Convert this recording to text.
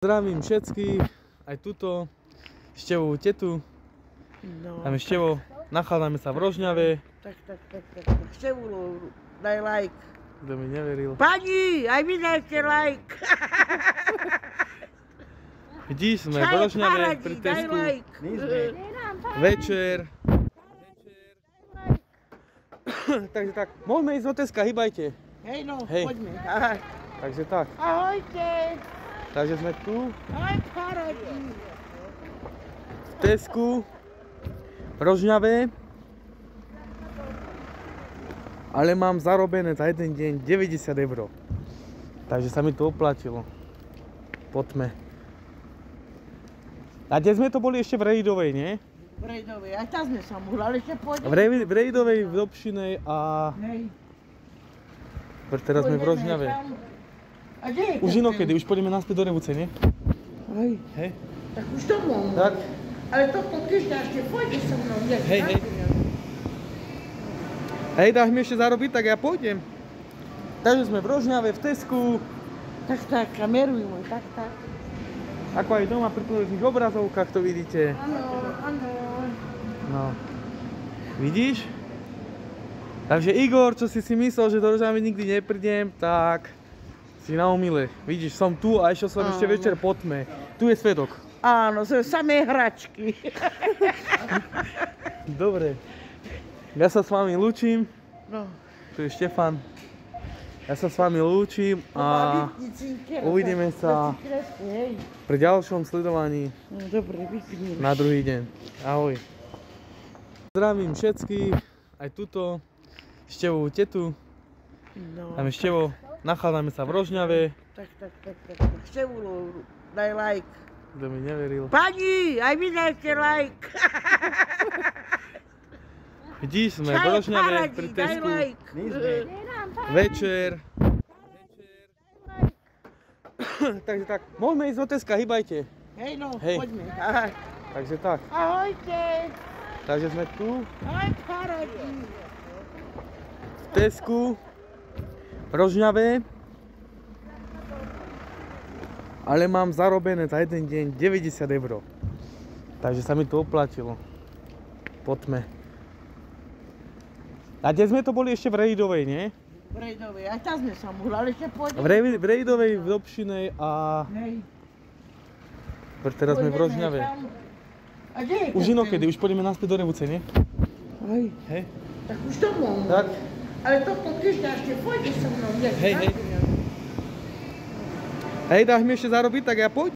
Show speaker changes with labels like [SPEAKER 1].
[SPEAKER 1] Zdravím všetkých, aj tuto, Števovú tetu.
[SPEAKER 2] No,
[SPEAKER 1] Tam je Števo, nachádzame sa v Rožňave.
[SPEAKER 2] Tak. Števu, daj like.
[SPEAKER 1] Kto mi neveril.
[SPEAKER 2] Pani, aj vy dajte like.
[SPEAKER 1] Vidíš, sme v Rožňave pri
[SPEAKER 2] daj
[SPEAKER 1] Tesku.
[SPEAKER 2] like.
[SPEAKER 1] Večer. Takže tak, môžeme ísť do Teska, hýbajte.
[SPEAKER 2] Hej no,
[SPEAKER 1] Hej.
[SPEAKER 2] poďme. Aha.
[SPEAKER 1] Takže tak,
[SPEAKER 2] Ahojte.
[SPEAKER 1] takže sme tu
[SPEAKER 2] Ahoj, paradi.
[SPEAKER 1] v Tesku, v Rožňave. Ale mám zarobené za jeden deň 90 €. Takže sa mi to oplatilo. Poďme. A kde sme to boli ešte v Rejdovej, nie?
[SPEAKER 2] V Rejdovej, aj tam sme sa mohli, ale ešte pôjdeme.
[SPEAKER 1] V Rejdovej, v Dobšinej a
[SPEAKER 2] Hej.
[SPEAKER 1] teraz sme v Rožňave.
[SPEAKER 2] Tam. A kde je
[SPEAKER 1] Už
[SPEAKER 2] ten
[SPEAKER 1] inokedy, už pôjdeme naspäť do Revúce, nie?
[SPEAKER 2] Hej.
[SPEAKER 1] Hej.
[SPEAKER 2] Tak už to môžem.
[SPEAKER 1] Tak.
[SPEAKER 2] Ale toto týždňa ešte pôjde so mnou.
[SPEAKER 1] Hej. Hej, dáš mi ešte zarobiť, tak ja pôjdem. Takže sme v Rožňave, v Tesku.
[SPEAKER 2] Tak, kameruj môj, tak.
[SPEAKER 1] Ako aj doma pri televíznych obrazovkách to vidíte.
[SPEAKER 2] Áno.
[SPEAKER 1] No. Vidíš? Takže Igor, čo si myslel, že do Rožňavy nikdy neprídem, tak si na omyle. Vidíš, som tu a ešte som ešte večer po tme. Tu je svedok.
[SPEAKER 2] Áno, sú samé hračky.
[SPEAKER 1] Dobre. Ja sa s vami lúčim.
[SPEAKER 2] No.
[SPEAKER 1] Tu je Štefan. Ja sa s vami lúčim a uvidíme sa pri ďalšom sledovaní
[SPEAKER 2] Dobre, vypni.
[SPEAKER 1] na druhý deň. Ahoj. Zdravím všetkých, aj tuto, Števovú tetu.
[SPEAKER 2] No,
[SPEAKER 1] Tam je Števo, nachádzame sa v Rožňave.
[SPEAKER 2] Tak. Števu, daj like.
[SPEAKER 1] Kto mi neveril.
[SPEAKER 2] Pani, aj vy dajte like.
[SPEAKER 1] Vidíš, sme v Rožňave pri
[SPEAKER 2] daj
[SPEAKER 1] Tesku.
[SPEAKER 2] like.
[SPEAKER 1] Večer. Takže tak, môžeme ísť do Teska, hýbajte.
[SPEAKER 2] Hej no,
[SPEAKER 1] Hej.
[SPEAKER 2] poďme. Aha.
[SPEAKER 1] Takže tak,
[SPEAKER 2] Ahojte.
[SPEAKER 1] takže sme tu
[SPEAKER 2] Ahoj, paradi.
[SPEAKER 1] v Tesku, v Rožňave. Ale mám zarobené za jeden deň 90 €. Takže sa mi to oplatilo. Poďme. A kde sme to boli ešte v Rejdovej, nie?
[SPEAKER 2] V Rejdovej, aj tam sme sa mohli, ale ešte pôjdeme.
[SPEAKER 1] V Rejdovej, v Dobšinej a
[SPEAKER 2] Hej.
[SPEAKER 1] teraz sme v Rožňave.
[SPEAKER 2] A kde je
[SPEAKER 1] Už
[SPEAKER 2] ten
[SPEAKER 1] inokedy, už pôjdeme naspäť do Revúce, nie?
[SPEAKER 2] Hej.
[SPEAKER 1] Hej.
[SPEAKER 2] Tak už to môžem.
[SPEAKER 1] Tak.
[SPEAKER 2] Ale toto týždňa ešte pôjde so mnou.
[SPEAKER 1] Hej. Hej, dáš mi ešte zarobiť, tak ja pôjdem.